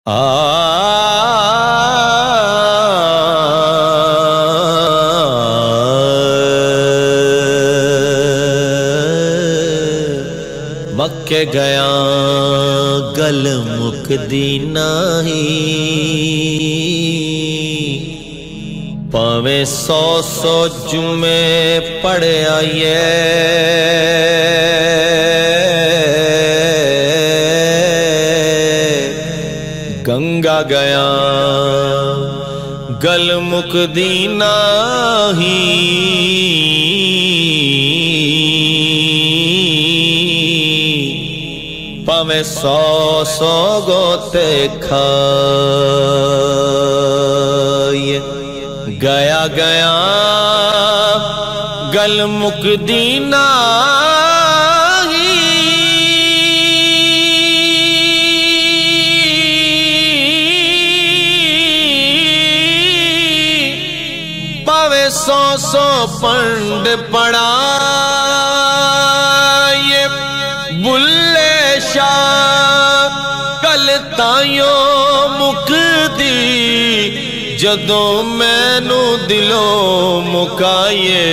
आ मक्के गया गल मुकदी नाही, पावे 100 जुमे पढ़ आइए गंगा गया गल मुकदी नाही, पावे 100 गोते खाए गया गया गल मुकदी नाही, पावे 100 पंड पढ़ाए बुल्ले शाह गल तायो मुकदी, जदों मैनू दिलों मुकाए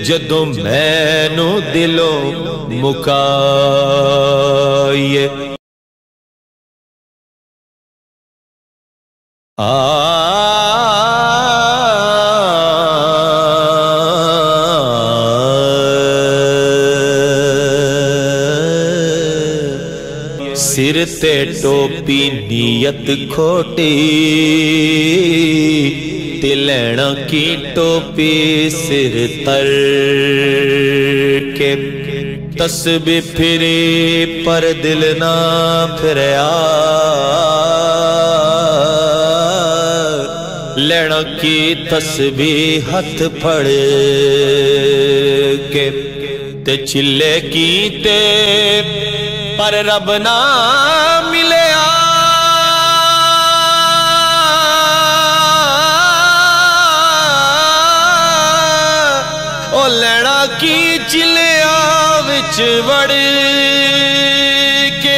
जदों मैनू दिलों मुकाए। सिर ते टोपी नीयत खोटी, ते लैना की टोपी सिर तर के, तस्बीह फिरे पर दिल ना फिरया, लैना की तस्बीह हथ फड़ के, ते चिल्ले की ते पर रब ना मिलया, ओ लैना की चिलिया विच वड़ के,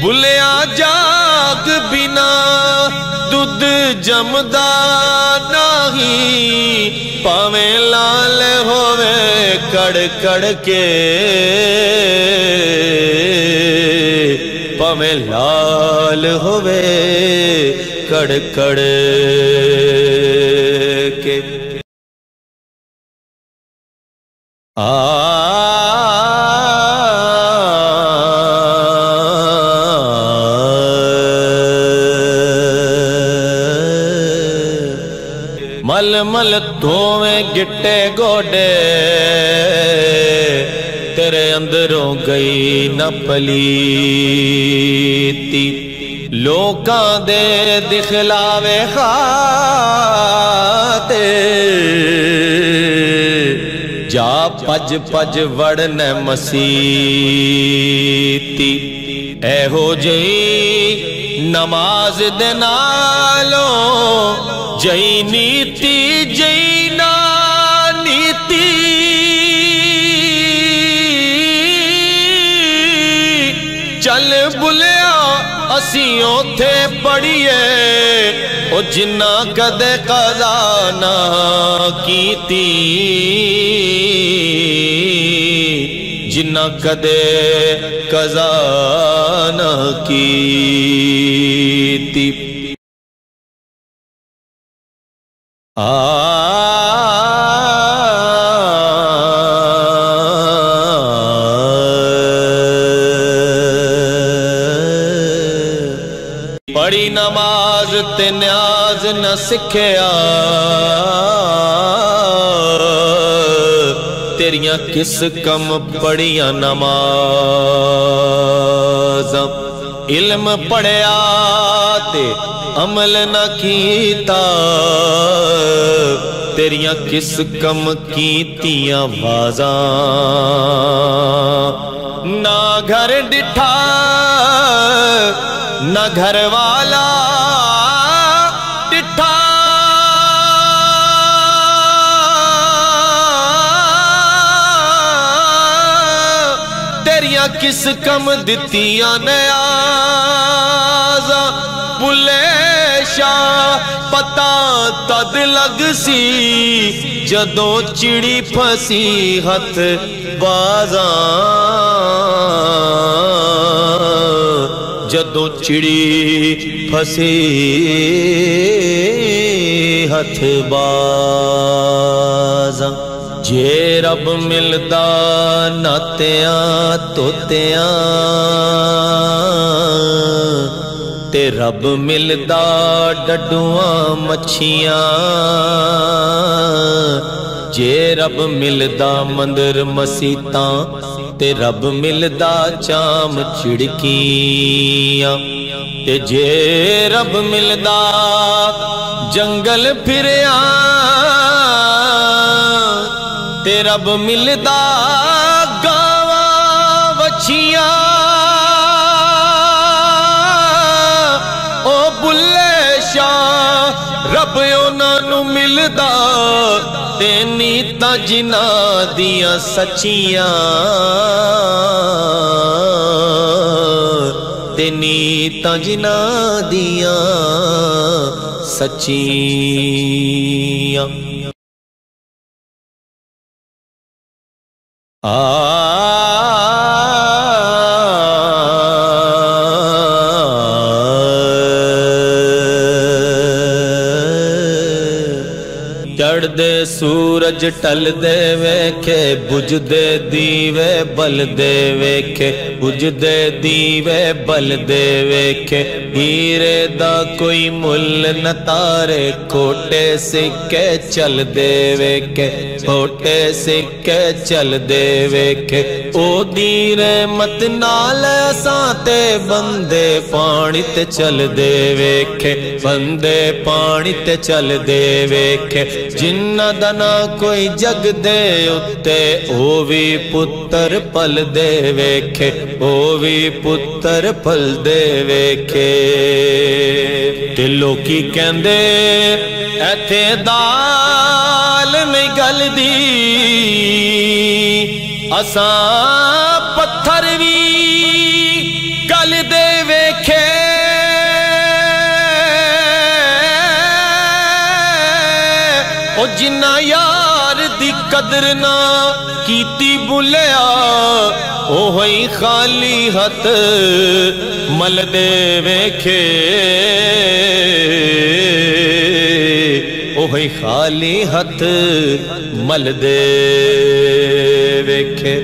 बुलिया जाग बिना दुध जमदा नहीं, पावे लाल होवे कड़ कड़ के, पावे लाल होवे कड़ कड़ के। मल मल धोवे गिट्टे गोडे, तेरे अंदरों गई न पलीती, लोकां दे दिखलावे खाते, जा पज पज वड़न मसीती, एहो जई नमाज दे नालों जई नीति जई ना नीति, चल बुलिया असी ओथे पढ़िए, ओ जिन्ना कदे कज़ा ना कीती, जिन्ना कदे कज़ा ना कीती। पढ़ी नमाज ते न्याज न सिखया, तेरियां किस कम पढ़ियां नमाज, इल्म पढ़या ते अमल न कीता, तेरियां किस कम कीतियां वाजा, ना घर डिठा ना घर वाला डिठा, तेरिया किस कम दितियां नयाज़ा बुले शाह पता तद लग सी जदों चिड़ी फसी हथ बाजा जदों चिड़ी फसी हथ बाजा जे रब मिलदा नातियां तोतियां ते रब मिलदा डडुआं मच्छियां जे रब मिलदा मंदिर मसीतां ते रब मिलदा चाम चिड़कियां ते जे रब मिलदा जंगल फिरिया ते रब मिलदा गावा वछियां ओ बुल्ले शाह रब उन्हां मिलदा ते नीतां जिन्हां दियां सच्चियां ते नीतां जिन्हां दियां सच्चियां चढ़दे सूरज टलदे वेखे बुझदे दीवे बलदे वेखे बुझदे दीवे बलदे वेखे हीरे दा कोई मुल न तारे खोटे सिक्के चलदे वेखे खोटे सिक्के चलदे वेखे ओ दी रहमत नाल असां ते बंदे पानी ते चलदे वेखे बंदे पानी ते चलदे वेखे जिन्ना दा ना कोई जग दे उत्ते ओ भी पुत्र पल दे वेखे ओ भी पुत्र पल दे वेखे ते लोकी कहंदे एथे दाल नहीं गलदी असां पत्थर भी गल दे वेखे ओ जिन्ना यार दी कदर ना कीती बुलिया ओ ही खाली हथ मल दे वेखे ओ ही खाली हथ मल दे वेखे।